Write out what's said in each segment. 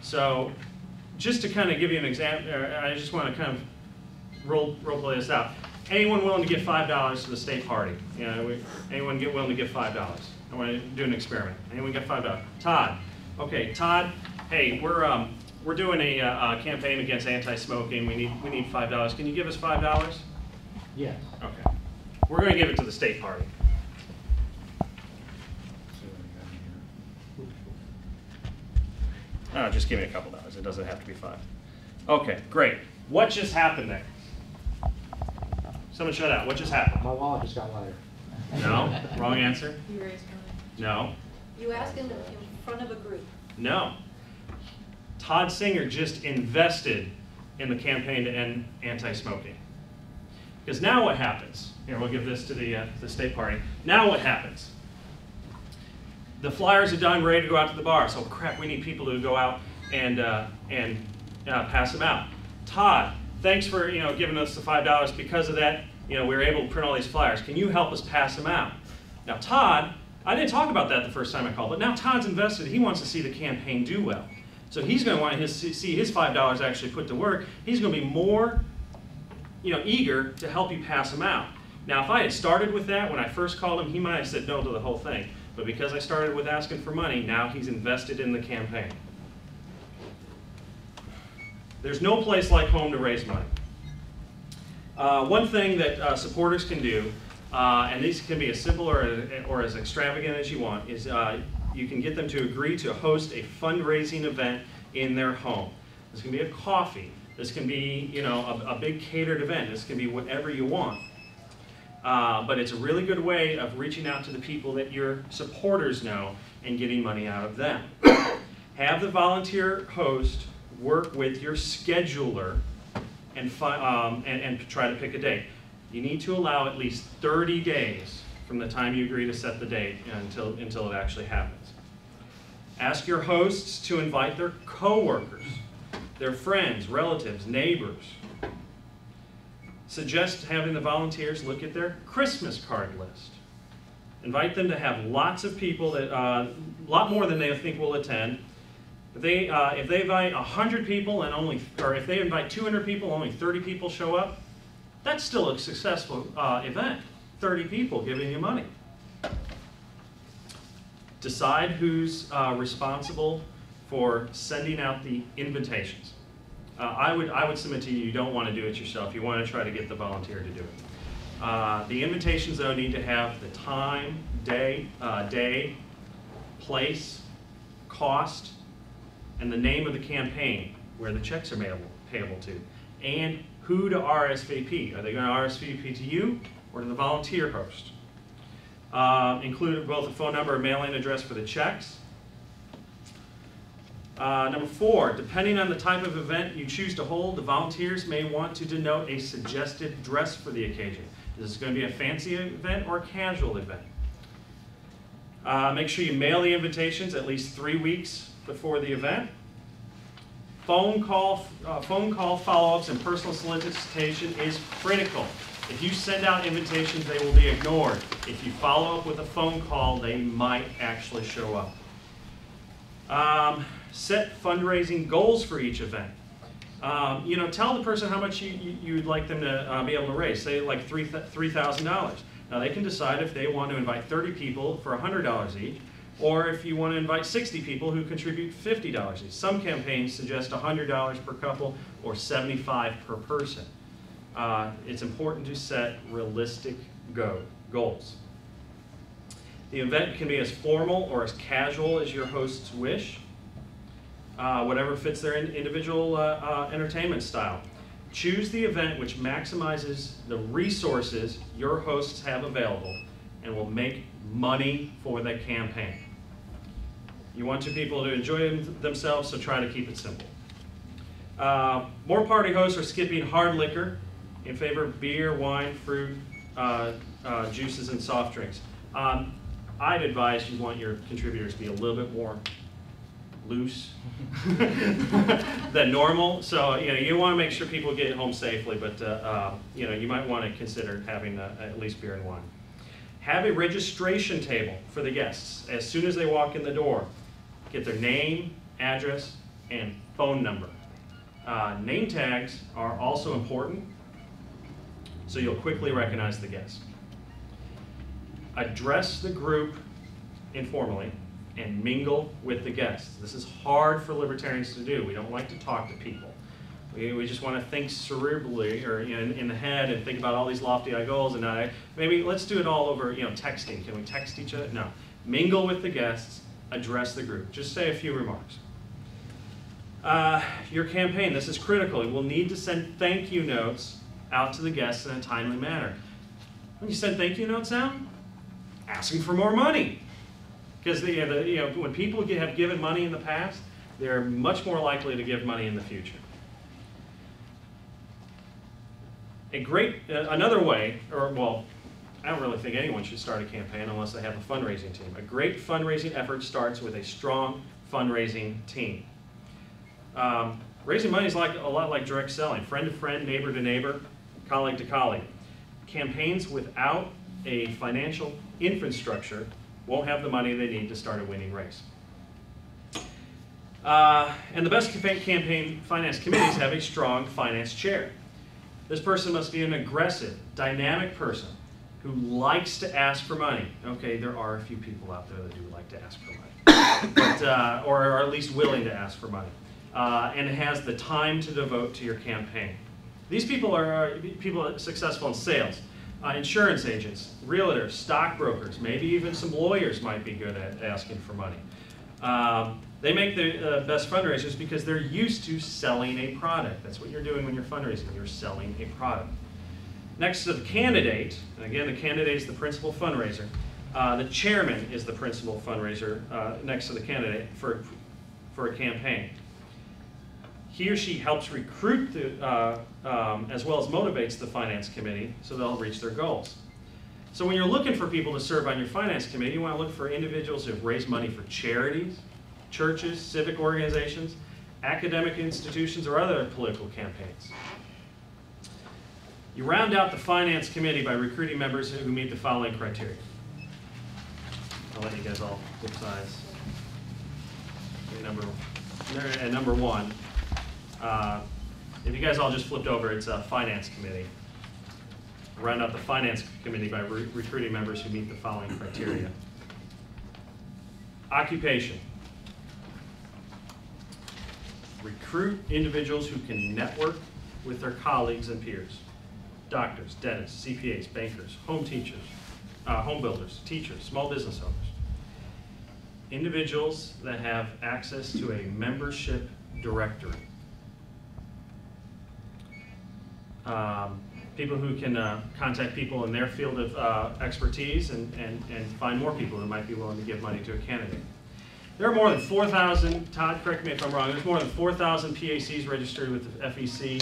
So just to kind of give you an example, I just want to kind of role play this out. Anyone willing to give $5 to the state party? Anyone willing to give $5? I want to do an experiment. Anyone get $5? Todd. Okay, Todd. Hey, we're doing a campaign against anti-smoking. We need $5. Can you give us $5? Yes. Okay. We're going to give it to the state party. Just give me a couple dollars. It doesn't have to be $5. Okay, great. What just happened there? Someone shut out. What just happened? My wallet just got lighter. No. Wrong answer. You raised money. No. You asked in front of a group. No. Todd Singer just invested in the campaign to end anti-smoking. Because now what happens? Here, we'll give this to the state party. Now what happens? The flyers are done, ready to go out to the bar. So crap, we need people to go out and pass them out. Todd, thanks for giving us the $5. Because of that, we were able to print all these flyers. Can you help us pass them out? Now Todd, I didn't talk about that the first time I called, but now Todd's invested. He wants to see the campaign do well. So he's going to want to see his $5 actually put to work. He's going to be more eager to help you pass them out. Now if I had started with that when I first called him, he might have said no to the whole thing. But because I started with asking for money, now he's invested in the campaign. There's no place like home to raise money. One thing that supporters can do, and these can be as simple or as extravagant as you want, is you can get them to agree to host a fundraising event in their home. This can be a coffee. This can be a big catered event. This can be whatever you want. But it's a really good way of reaching out to the people that your supporters know and getting money out of them. Have the volunteer host work with your scheduler and try to pick a date. You need to allow at least 30 days from the time you agree to set the date until it actually happens. Ask your hosts to invite their coworkers, their friends, relatives, neighbors. Suggest having the volunteers look at their Christmas card list. Invite them to have lots of people, that a lot more than they think will attend. If they invite 100 people or if they invite 200 people, only 30 people show up, that's still a successful event. 30 people giving you money. Decide who's responsible for sending out the invitations. I would submit to you, you don't want to do it yourself. You want to try to get the volunteer to do it. The invitations, though, need to have the time, day, place, cost, and the name of the campaign, where the checks are payable to, and who to RSVP. Are they going to RSVP to you or to the volunteer host? Include both a phone number and mailing address for the checks. Number 4, depending on the type of event you choose to hold, the volunteers may want to denote a suggested dress for the occasion. Is this going to be a fancy event or a casual event? Make sure you mail the invitations at least 3 weeks before the event. Phone call follow-ups and personal solicitation is critical. If you send out invitations, they will be ignored. If you follow up with a phone call, they might actually show up. Set fundraising goals for each event. Tell the person how much you'd like them to be able to raise. Say like $3,000. Now they can decide if they want to invite 30 people for $100 each, or if you want to invite 60 people who contribute $50 each. Some campaigns suggest $100 per couple or $75 per person. It's important to set realistic goals. The event can be as formal or as casual as your hosts wish, whatever fits their individual entertainment style. Choose the event which maximizes the resources your hosts have available and will make money for the campaign. You want your people to enjoy themselves, so try to keep it simple. More party hosts are skipping hard liquor in favor of beer, wine, fruit, juices, and soft drinks. I'd advise you want your contributors to be a little bit more loose than normal. So you want to make sure people get home safely, but you might want to consider having at least beer and wine. Have a registration table for the guests as soon as they walk in the door. Get their name, address, and phone number. Name tags are also important, so you'll quickly recognize the guest. Address the group informally and mingle with the guests. This is hard for libertarians to do. We don't like to talk to people. We just want to think cerebrally or in the head and think about all these lofty goals. And maybe let's do it all over texting. Can we text each other? No. Mingle with the guests. Address the group. Just say a few remarks. Your campaign. This is critical. You will need to send thank you notes out to the guests in a timely manner. When you send thank you notes out, asking for more money. Because when people have given money in the past, they're much more likely to give money in the future. Another way, well, I don't really think anyone should start a campaign unless they have a fundraising team. A great fundraising effort starts with a strong fundraising team. Raising money is a lot like direct selling, friend to friend, neighbor to neighbor, colleague to colleague. Campaigns without a financial infrastructure won't have the money they need to start a winning race. And the best campaign finance committees have a strong finance chair. This person must be an aggressive, dynamic person who likes to ask for money. Okay, there are a few people out there that do like to ask for money, but, or are at least willing to ask for money, and has the time to devote to your campaign. These people are people successful in sales, insurance agents, realtors, stockbrokers, maybe even some lawyers might be good at asking for money. They make the best fundraisers because they're used to selling a product. That's what you're doing when you're fundraising. You're selling a product. Next to the candidate, and again, the candidate is the principal fundraiser. The chairman is the principal fundraiser next to the candidate for a campaign. He or she helps recruit as well as motivates the finance committee so they'll reach their goals. So when you're looking for people to serve on your finance committee, you want to look for individuals who have raised money for charities, churches, civic organizations, academic institutions, or other political campaigns. You round out the finance committee by recruiting members who meet the following criteria. I'll let you guys all flip sides. Number one, if you guys all just flipped over, it's a finance committee. Round out the finance committee by recruiting members who meet the following criteria. Occupation. Recruit individuals who can network with their colleagues and peers. Doctors, dentists, CPAs, bankers, home teachers, home builders, teachers, small business owners. Individuals that have access to a membership directory. People who can contact people in their field of expertise and find more people who might be willing to give money to a candidate. There are more than 4,000, Todd, correct me if I'm wrong, there's more than 4,000 PACs registered with the FEC.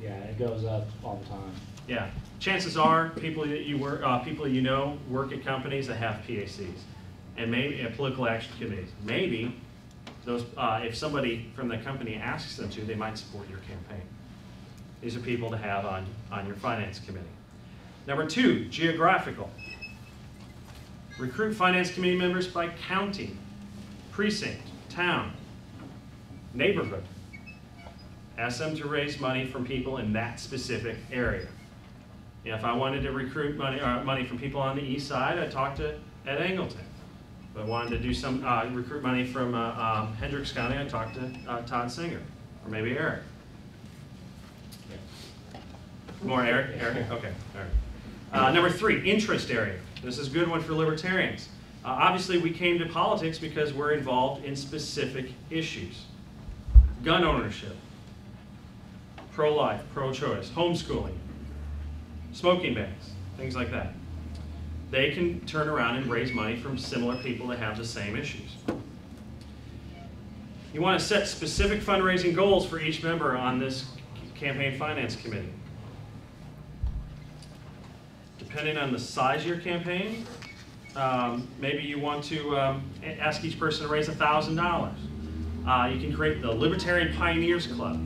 Yeah, it goes up all the time. Yeah, chances are people that you work, people you know work at companies that have PACs, and maybe political action committees. Maybe those, if somebody from the company asks them to, they might support your campaign. These are people to have on your finance committee. Number two, geographical. Recruit finance committee members by county, precinct, town, neighborhood. Ask them to raise money from people in that specific area. If I wanted to recruit money from people on the east side, I'd talk to Ed Angleton. If I wanted to do some recruit money from Hendricks County, I'd talk to Todd Singer, or maybe Eric. More Eric? Eric? Okay, all right. Number three, interest area. This is a good one for libertarians. Obviously, we came to politics because we're involved in specific issues. Gun ownership, pro-life, pro-choice, homeschooling, smoking bans, things like that. They can turn around and raise money from similar people that have the same issues. You want to set specific fundraising goals for each member on this campaign finance committee. Depending on the size of your campaign, maybe you want to ask each person to raise $1,000. You can create the Libertarian Pioneers Club.